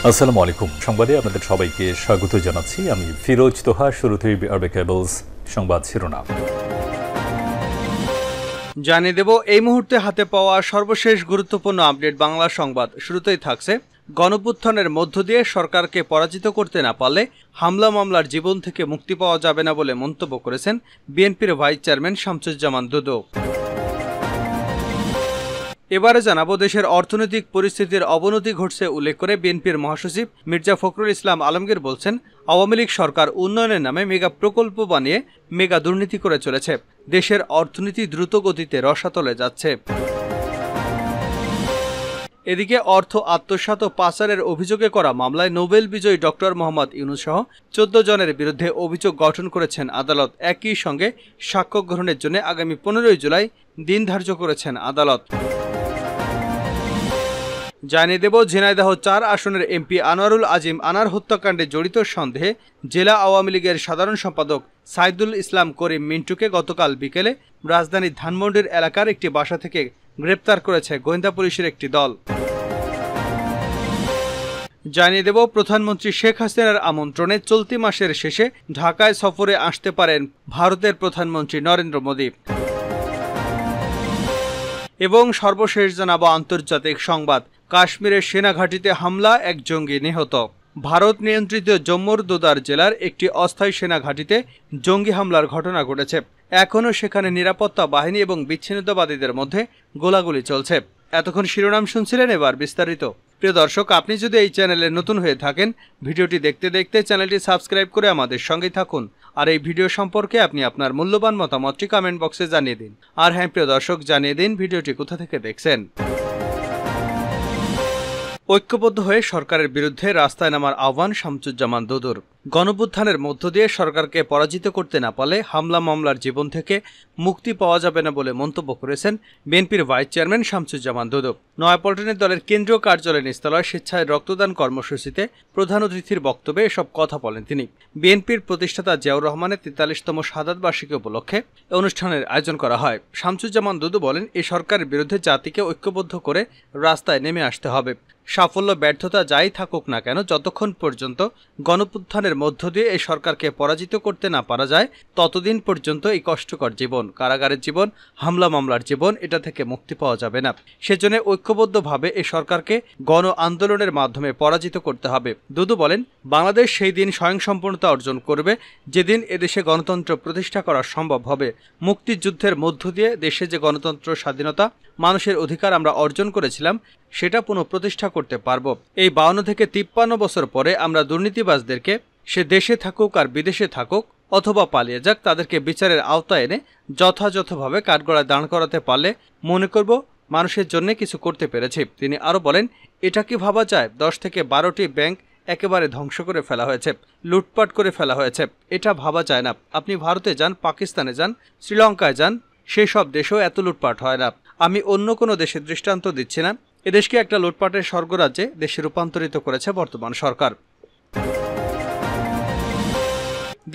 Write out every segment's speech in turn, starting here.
আসসালামু আলাইকুম। সংবাদে আপনাদের সবাইকে স্বাগত জানাচ্ছি। আমি ফিরোজ তোহা। শুরুতেই আরবে কেবলস সংবাদ শিরোনাম জানিয়ে দেব এই মুহূর্তে হাতে পাওয়া সর্বশেষ গুরুত্বপূর্ণ আপডেট বাংলা সংবাদ। শুরুতেই থাকছে গণঅভ্যুত্থানের মধ্য দিয়ে সরকারকে পরাজিত করতে না পারলে হামলা মামলার জীবন থেকে মুক্তি পাওয়া যাবে না বলে মন্তব্য করেছেন বিএনপির ভাইস চেয়ারম্যান শামসুজ্জামান দুদু। এবারে জানাবো দেশের অর্থনৈতিক পরিস্থিতির অবনতি ঘটছে উল্লেখ করে বিএনপির মহাসচিব মির্জা ফখরুল ইসলাম আলমগীর বলছেন, আওয়ামী লীগ সরকার উন্নয়নের নামে মেগা প্রকল্প বানিয়ে মেগা দুর্নীতি করে চলেছে। দেশের অর্থনীতি দ্রুত গতিতে রসাতলে যাচ্ছে। এদিকে অর্থ আত্মসাৎ ও পাচারের অভিযোগে করা মামলায় নোবেল বিজয়ী ডক্টর মোহাম্মদ ইউনূস সহ 14 জনের বিরুদ্ধে অভিযোগ গঠন করেছেন আদালত। একই সঙ্গে সাক্ষ্য গ্রহণের জন্য আগামী 15 জুলাই দিন ধার্য করেছেন আদালত। জানিয়ে দেব ঝিনাইদহ 4 আসনের এমপি আনোয়ারুল আজিম আনার হত্যাকাণ্ডে জড়িত সন্দেহে জেলা আওয়ামী লীগের সাধারণ সম্পাদক সাইদুল ইসলাম করিম মিন্টুকে গতকাল বিকেলে রাজধানীর ধানমন্ডির এলাকার একটি বাসা থেকে গ্রেপ্তার করেছে গোয়েন্দা পুলিশের একটি দল। জানিয়ে দেব প্রধানমন্ত্রী শেখ হাসিনার আমন্ত্রণে চলতি মাসের শেষে ঢাকায় সফরে আসতে পারেন ভারতের প্রধানমন্ত্রী নরেন্দ্র মোদী। এবং সর্বশেষ জানাবো আন্তর্জাতিক সংবাদ। কাশ্মীরের সেনাঘাঁটিতে হামলা, এক জঙ্গি নিহত। ভারত নিয়ন্ত্রিত জম্মুর দোদার জেলার একটি অস্থায়ী সেনাঘাঁটিতে জঙ্গি হামলার ঘটনা ঘটেছে। এখনও সেখানে নিরাপত্তা বাহিনী এবং বিচ্ছিন্নতাবাদীদের মধ্যে গোলাগুলি চলছে। এতক্ষণ শিরোনাম শুনছিলেন, এবার বিস্তারিত। প্রিয় দর্শক, আপনি যদি এই চ্যানেলে নতুন হয়ে থাকেন, ভিডিওটি দেখতে দেখতে চ্যানেলটি সাবস্ক্রাইব করে আমাদের সঙ্গেই থাকুন। আর এই ভিডিও সম্পর্কে আপনি আপনার মূল্যবান মতামতটি কমেন্ট বক্সে জানিয়ে দিন। আর হ্যাঁ প্রিয় দর্শক, জানিয়ে দিন ভিডিওটি কোথা থেকে দেখছেন। ঐক্যবদ্ধ হয়ে সরকারের বিরুদ্ধে রাস্তায় নামার আহ্বান শামসুজ্জামান দুদুর। গণঅভ্যুত্থানের মধ্য দিয়ে সরকারকে পরাজিত করতে না পারলে হামলা মামলার জীবন থেকে মুক্তি পাওয়া যাবে না বলে মন্তব্য করেছেন বিএনপির ভাইস চেয়ারম্যান শামসুজ্জামান দুদু। নয়াপল্টনের দলের কেন্দ্রীয় কার্যালয় নিস্তালয় স্বেচ্ছায় রক্তদান কর্মসূচিতে প্রধান অতিথির বক্তব্যে এসব কথা বলেন তিনি। বিএনপির প্রতিষ্ঠাতা জিয়াউর রহমানের 43তম শাহাদাত বার্ষিকী উপলক্ষে অনুষ্ঠানের আয়োজন করা হয়। শামসুজ্জামান দুদু বলেন, এই সরকারের বিরুদ্ধে জাতিকে ঐক্যবদ্ধ করে রাস্তায় নেমে আসতে হবে। সাফল্য ব্যর্থতা যাই থাকুক না কেন, যতক্ষণ পর্যন্ত গণঅভ্যুত্থানের মধ্য দিয়ে এই সরকারকে পরাজিত করতে না পারা যায়, ততদিন পর্যন্ত এই কষ্টকর জীবন, কারাগারের জীবন, হামলা মামলার জীবন, এটা থেকে মুক্তি পাওয়া যাবে না। সেজন্য ঐক্যবদ্ধভাবে এই সরকারকে গণ আন্দোলনের মাধ্যমে পরাজিত করতে হবে। দুদু বলেন, বাংলাদেশ সেই দিন স্বয়ংসম্পূর্ণতা অর্জন করবে যেদিন এদেশে গণতন্ত্র প্রতিষ্ঠা করা সম্ভব হবে। মুক্তিযুদ্ধের মধ্য দিয়ে দেশে যে গণতন্ত্র, স্বাধীনতা, মানুষের অধিকার আমরা অর্জন করেছিলাম, সেটা পুনঃপ্রতিষ্ঠা করতে পারব। এই 52 থেকে 53 বছর পরে আমরা দুর্নীতিবাজদেরকে, সে দেশে থাকুক আর বিদেশে থাকুক অথবা পালিয়ে যাক, তাদেরকে বিচারের আওতায় এনে যথাযথভাবে কাঠগড়ায় দাঁড় করাতে পারলে মনে করব মানুষের জন্য কিছু করতে পেরেছি। তিনি আরও বলেন, এটা কি ভাবা যায় 10 থেকে 12টি ব্যাংক একেবারে ধ্বংস করে ফেলা হয়েছে, লুটপাট করে ফেলা হয়েছে? এটা ভাবা যায় না। আপনি ভারতে যান, পাকিস্তানে যান, শ্রীলঙ্কায় যান, সেই সব দেশেও এত লুটপাট হয় না। আমি অন্য কোনো দেশের দৃষ্টান্ত দিচ্ছি না। এদেশকে একটা লুটপাটের স্বর্গরাজ্যে দেশে রূপান্তরিত করেছে বর্তমান সরকার।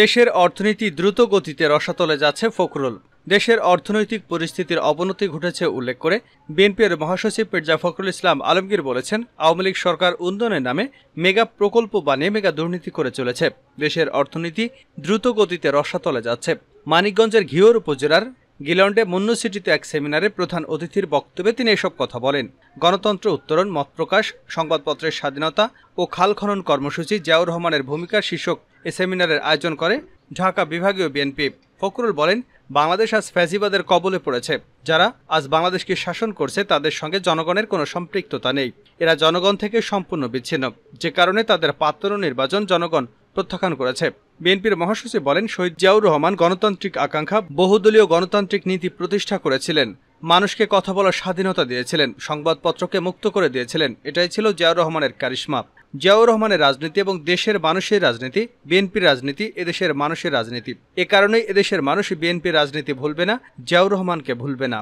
দেশের অর্থনীতি দ্রুত গতিতে রসাতলে যাচ্ছে ফখরুল। দেশের অর্থনৈতিক পরিস্থিতির অবনতি ঘটেছে উল্লেখ করে বিএনপির মহাসচিব মির্জা ফখরুল ইসলাম আলমগীর বলেছেন, আওয়ামী লীগ সরকার উন্নয়নের নামে মেগা প্রকল্প বানিয়ে মেগা দুর্নীতি করে চলেছে। দেশের অর্থনীতি দ্রুত গতিতে রসাতলে যাচ্ছে। মানিকগঞ্জের ঘিওর উপজেলার গিলন্ডে মুন্নু সিটিতে এক সেমিনারে প্রধান অতিথির বক্তব্যে তিনি এসব কথা বলেন। গণতন্ত্র উত্তরণ, মত প্রকাশ, সংবাদপত্রের স্বাধীনতা ও খাল খনন কর্মসূচি জিয়াউর রহমানের ভূমিকা শীর্ষক এ সেমিনারের আয়োজন করে ঢাকা বিভাগীয় বিএনপি। ফখরুল বলেন, বাংলাদেশ আজ ফ্যাসিবাদের কবলে পড়েছে। যারা আজ বাংলাদেশকে শাসন করছে তাদের সঙ্গে জনগণের কোনো সম্পৃক্ততা নেই। এরা জনগণ থেকে সম্পূর্ণ বিচ্ছিন্ন, যে কারণে তাদের পাত্র নির্বাচন জনগণ প্রত্যাখ্যান করেছে। বিএনপির মহাসচিব বলেন, শহীদ জিয়াউর রহমান গণতান্ত্রিক আকাঙ্ক্ষা, বহুদলীয় গণতান্ত্রিক নীতি প্রতিষ্ঠা করেছিলেন, মানুষকে কথা বলার স্বাধীনতা দিয়েছিলেন, সংবাদপত্রকে মুক্ত করে দিয়েছিলেন। এটাই ছিল জিয়াউর রহমানের কারিশমা। জিয়াউর রহমানের রাজনীতি এবং দেশের মানুষের রাজনীতি, বিএনপির রাজনীতি এদেশের মানুষের রাজনীতি। এ কারণেই এদেশের মানুষ বিএনপির রাজনীতি ভুলবে না, জিয়াউর রহমানকে ভুলবে না।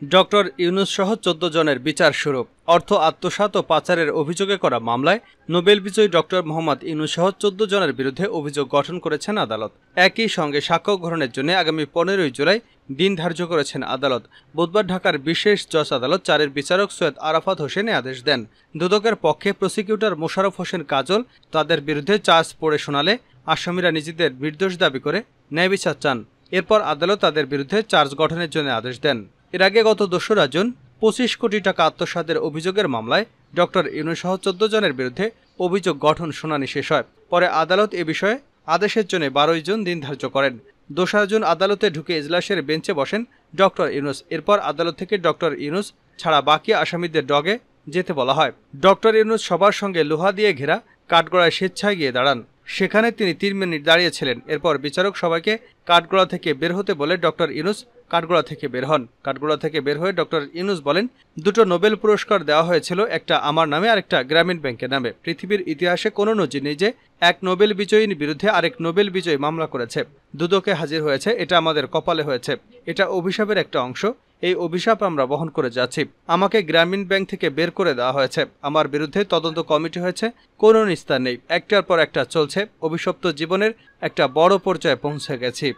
ডক্টর ইউনূস সহ ১৪ জনের বিচার শুরু। অর্থ আত্মসাৎ ও পাচারের অভিযোগে করা মামলায় নোবেল বিজয়ী ডক্টর মোহাম্মদ ইউনূস সহ ১৪ জনের বিরুদ্ধে অভিযোগ গঠন করেছেন আদালত। একই সঙ্গে সাক্ষ্য গ্রহণের জন্য আগামী ১৫ জুলাই দিন ধার্য করেছেন আদালত। বুধবার ঢাকার বিশেষ জজ আদালত ৪-এর বিচারক সৈয়দ আরাফাত হোসেন আদেশ দেন। দুদকের পক্ষে প্রসিকিউটর মোশাররফ হোসেন কাজল তাদের বিরুদ্ধে চার্জ পড়ে শোনালে আসামিরা নিজেদের নির্দোষ দাবি করে ন্যায় বিচার চান। এরপর আদালত তাদের বিরুদ্ধে চার্জ গঠনের জন্য আদেশ দেন। এর আগে গত ২রা জুন ২৫ কোটি টাকা আত্মসাতের অভিযোগের মামলায় ডক্টর ইউনূস সহ ১৪ জনের বিরুদ্ধে অভিযোগ গঠন শুনানি শেষ হয়। পরে আদালত এ বিষয়ে আদেশের জন্য ১২ জুন দিন ধার্য করেন। ২রা জুন আদালতে ঢুকে এজলাসের বেঞ্চে বসেন ডক্টর ইউনূস। এরপর আদালত থেকে ডক্টর ইউনূস ছাড়া বাকি আসামিদের ডগে যেতে বলা হয়। ডক্টর ইউনূস সবার সঙ্গে লোহা দিয়ে ঘেরা কাঠগড়ায় স্বেচ্ছায় গিয়ে দাঁড়ান। সেখানে তিনি ৩ মিনিট দাঁড়িয়েছিলেন। এরপর বিচারক সবাইকে কাঠগড়া থেকে বের হতে বলে ডক্টর ইউনূস কাঠগড়া থেকে বের হন। কাঠগড়া থেকে বের হয়ে ডক্টর ইউনূস বলেন, ২টো নোবেল পুরস্কার দেওয়া হয়েছিল, একটা আমার নামে আর একটা গ্রামীণ ব্যাংকের নামে। পৃথিবীর ইতিহাসে কোনো নজির নেই যে এক নোবেল বিজয়ীর বিরুদ্ধে আরেক নোবেল বিজয়ী মামলা করেছে। দুদকে হাজির হয়েছে, এটা আমাদের কপালে হয়েছে। এটা অভিশাপের একটা অংশ। এই অভিশাপ আমরা বহন করে যাচ্ছি। আমাকে গ্রামীণ ব্যাংক থেকে বের করে দেওয়া হয়েছে। আমার বিরুদ্ধে তদন্ত কমিটি হয়েছে, কোনো নিস্তার নেই। একটার পর একটা চলছে। অভিশপ্ত জীবনের একটা বড় পর্যায়ে পৌঁছে গেছি।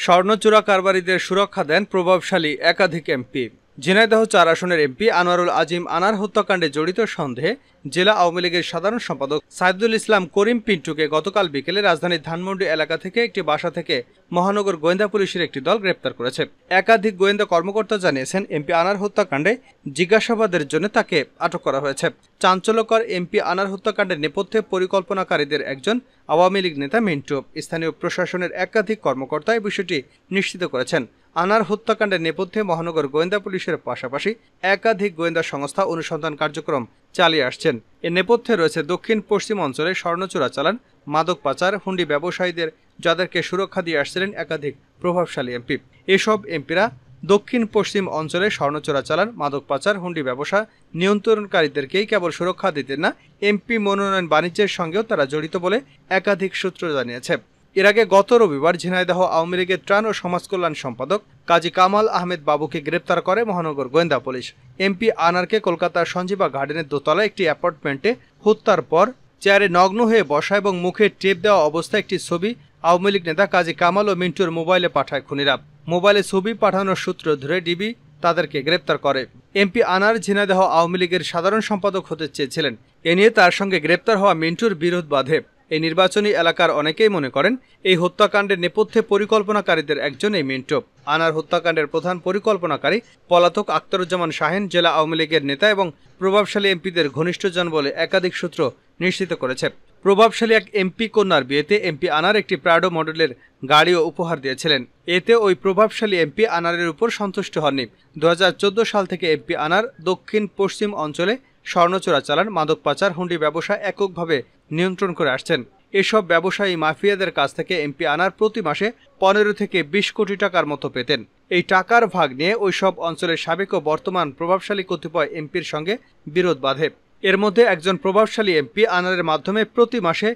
স্বর্ণচোরা কারবারিদের সুরক্ষা দেন প্রভাবশালী একাধিক এমপি। ঝিনাইদহ ৪ আসনের এমপি আনোয়ারুল আজিম আনার হত্যাকাণ্ডে জড়িত সন্দেহে জেলা আওয়ামী লীগের সাধারণ সম্পাদক সাইদুল ইসলাম করিম পিন্টুকে গতকাল বিকেলে রাজধানীর ধানমন্ডি এলাকা থেকে একটি বাসা থেকে মহানগর গোয়েন্দা পুলিশের একটি দল গ্রেপ্তার করেছে। একাধিক গোয়েন্দা কর্মকর্তা জানিয়েছেন, এমপি আনার হত্যাকাণ্ডে জিজ্ঞাসাবাদের জন্য তাকে আটক করা হয়েছে। চাঞ্চল্যকর এমপি আনার হত্যাকাণ্ডের নেপথ্যে পরিকল্পনাকারীদের একজন আওয়ামী লীগ নেতা মিন্টু। স্থানীয় প্রশাসনের একাধিক কর্মকর্তা এই বিষয়টি নিশ্চিত করেছেন। আনার হত্যাকাণ্ডের নেপথ্যে মহানগর গোয়েন্দা পুলিশের পাশাপাশি একাধিক গোয়েন্দা সংস্থা অনুসন্ধান কার্যক্রম চালিয়ে আসছেন। এর নেপথ্যে রয়েছে দক্ষিণ পশ্চিম অঞ্চলে স্বর্ণচোরা চালান, মাদক পাচার, হুন্ডি ব্যবসায়ীদের, যাদেরকে সুরক্ষা দিয়ে আসছিলেন একাধিক প্রভাবশালী এমপি। এসব এমপিরা দক্ষিণ পশ্চিম অঞ্চলে স্বর্ণচোরা চালান, মাদক পাচার, হুন্ডি ব্যবসা নিয়ন্ত্রণকারীদেরকেই কেবল সুরক্ষা দিতেন না, এমপি মনোনয়ন বাণিজ্যের সঙ্গেও তারা জড়িত বলে একাধিক সূত্র জানিয়েছে। এর আগে গত রবিবার ঝিনাইদহ আওয়ামী লীগের ত্রাণ ও সমাজ কল্যাণ সম্পাদক কাজী কামাল আহমেদ বাবুকে গ্রেপ্তার করে মহানগর গোয়েন্দা পুলিশ। এমপি আনারকে কলকাতার সঞ্জীবা গার্ডেনের দোতলায় একটি অ্যাপার্টমেন্টে হত্যার পর চেয়ারে নগ্ন হয়ে বসা এবং মুখে টেপ দেওয়া অবস্থায় একটি ছবি আওয়ামী লীগ নেতা কাজী কামাল ও মিন্টুর মোবাইলে পাঠায় খুনিরা। মোবাইলে ছবি পাঠানোর সূত্র ধরে ডিবি তাদেরকে গ্রেপ্তার করে। এমপি আনার ঝিনাইদহ আওয়ামী লীগের সাধারণ সম্পাদক হতে চেয়েছিলেন। এ নিয়ে তার সঙ্গে গ্রেপ্তার হওয়া মিন্টুর বিরোধ বাধে। এই নির্বাচনী এলাকার অনেকেই মনে করেন এই হত্যাকাণ্ডের নেপথ্যে পরিকল্পনাকারীদের একজন এই মিন্টু। আনার হত্যাকাণ্ডের প্রধান পরিকল্পনাকারী পলাতক আখতারুজ্জামান শাহিন জেলা আওয়ামী লীগের নেতা এবং প্রভাবশালী এমপিদের ঘনিষ্ঠজন বলে একাধিক সূত্র নিশ্চিত করেছে। প্রভাবশালী এক এমপি কন্যার বিয়েতে এমপি আনার একটি প্রাডো মডেলের গাড়িও উপহার দিয়েছিলেন। এতে ওই প্রভাবশালী এমপি আনারের উপর সন্তুষ্ট হননি। ২০১৪ সাল থেকে এমপি আনার দক্ষিণ পশ্চিম অঞ্চলে স্বর্ণচোরা চালান, মাদক পাচার, হুন্ডি ব্যবসা এককভাবে নিয়ন্ত্রণ করে আসছেন। এসব ব্যবসায়ী মাফিয়াদের কাছ থেকে এমপি আনার প্রতি মাসে ১৫ থেকে ২০ কোটি টাকার মতো পেতেন। এই টাকার ভাগ নিয়ে ওইসব অঞ্চলের সাবেক ও বর্তমান প্রভাবশালী কতিপয় এমপির সঙ্গে বিরোধ বাধে। এর মধ্যে একজন প্রভাবশালী এমপি আনারের মাধ্যমে প্রতি মাসে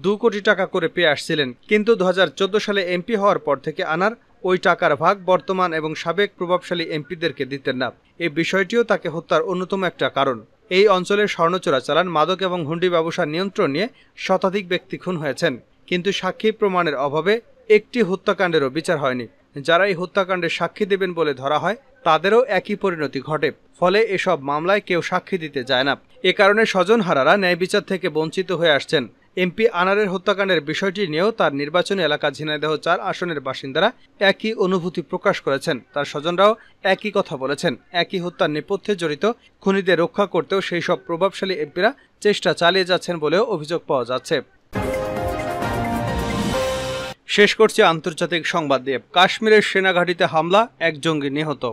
২ কোটি টাকা করে পেয়ে আসছিলেন। কিন্তু ২০১৪ সালে এমপি হওয়ার পর থেকে আনার ওই টাকার ভাগ বর্তমান এবং সাবেক প্রভাবশালী এমপিদেরকে দিতেন না। এই বিষয়টিও তাকে হত্যার অন্যতম একটা কারণ। এই অঞ্চলে স্বর্ণচোরা চালান, মাদক এবং হুন্ডি ব্যবসা নিয়ন্ত্রণ নিয়ে শতাধিক ব্যক্তি খুন হয়েছেন, কিন্তু সাক্ষী প্রমাণের অভাবে একটি হত্যাকাণ্ডেরও বিচার হয়নি। যারা এই হত্যাকাণ্ডের সাক্ষী দেবেন বলে ধরা হয় তাদেরও একই পরিণতি ঘটে। ফলে এসব মামলায় কেউ সাক্ষী দিতে যায় না। এ কারণে স্বজনহারারা ন্যায় বিচার থেকে বঞ্চিত হয়ে আসছেন। এমপি আনারের হত্যাকাণ্ডের বিষয়টি নিয়েও তার নির্বাচনী এলাকা ঝিনাইদহ ৪ আসনের বাসিন্দারা একই অনুভূতি প্রকাশ করেছেন। তার স্বজনরাও একই কথা বলেছেন। একই হত্যার নেপথ্যে জড়িত খুনিদের রক্ষা করতেও সেই সব প্রভাবশালী এমপিরা চেষ্টা চালিয়ে যাচ্ছেন বলেও অভিযোগ পাওয়া যাচ্ছে। শেষ করছি আন্তর্জাতিক সংবাদ দিয়ে। কাশ্মীরের সেনাঘাঁটিতে হামলা, এক জঙ্গি নিহত।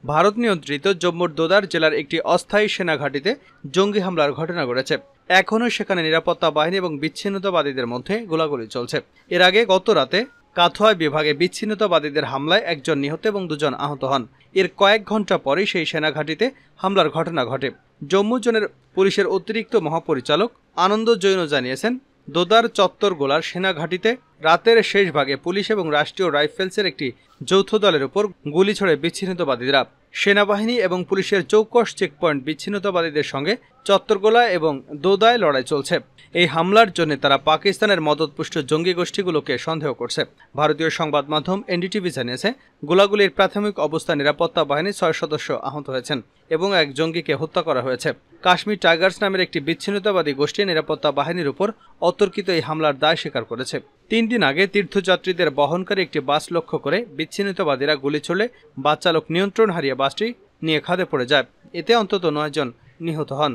ভারত নিয়ন্ত্রিত জম্মুর দোদার জেলার একটি অস্থায়ী সেনাঘাঁটিতে জঙ্গি হামলার ঘটনা ঘটেছে। এখনও সেখানে নিরাপত্তা বাহিনী এবং বিচ্ছিন্নতাবাদীদের মধ্যে গোলাগুলি চলছে। এর আগে গত রাতে কাথুয়া বিভাগে বিচ্ছিন্নতাবাদীদের হামলায় একজন নিহত এবং ২ জন আহত হন। এর কয়েক ঘন্টা পরেই সেই সেনাঘাঁটিতে হামলার ঘটনা ঘটে। জম্মু জোনের পুলিশের অতিরিক্ত মহাপরিচালক আনন্দ জৈন জানিয়েছেন, দোদার চত্বর গোলার সেনাঘাঁটিতে রাতের শেষ ভাগে পুলিশ এবং রাষ্ট্রীয় রাইফেলসের একটি যৌথ দলের উপর গুলি ছোড়ে বিচ্ছিন্নতাবাদীরা। সেনাবাহিনী এবং পুলিশের চৌকস চেকপয়েন্ট বিচ্ছিন্নতাবাদীদের সঙ্গে চত্বরগোলা এবং দোদায় লড়াই চলছে। এই হামলার জন্য তারা পাকিস্তানের মদতপুষ্ট জঙ্গি গোষ্ঠীগুলোকে সন্দেহ করছে। ভারতীয় সংবাদ মাধ্যম এনডিটিভি জানিয়েছে, গোলাগুলির প্রাথমিক অবস্থায় নিরাপত্তা বাহিনীর 6 সদস্য আহত হয়েছেন এবং এক জঙ্গিকে হত্যা করা হয়েছে। কাশ্মীর টাইগার্স নামের একটি বিচ্ছিন্নতাবাদী গোষ্ঠী নিরাপত্তা বাহিনীর উপর অতর্কিত এই হামলার দায় স্বীকার করেছে। 3 দিন আগে তীর্থযাত্রীদের বহনকারী একটি বাস লক্ষ্য করে বিচ্ছিন্নতাবাদীরা গুলি ছুড়লে বাস চালক নিয়ন্ত্রণ হারিয়ে বাসটি নিয়ে খাদে পড়ে যায়। এতে অন্তত 9 জন নিহত হন।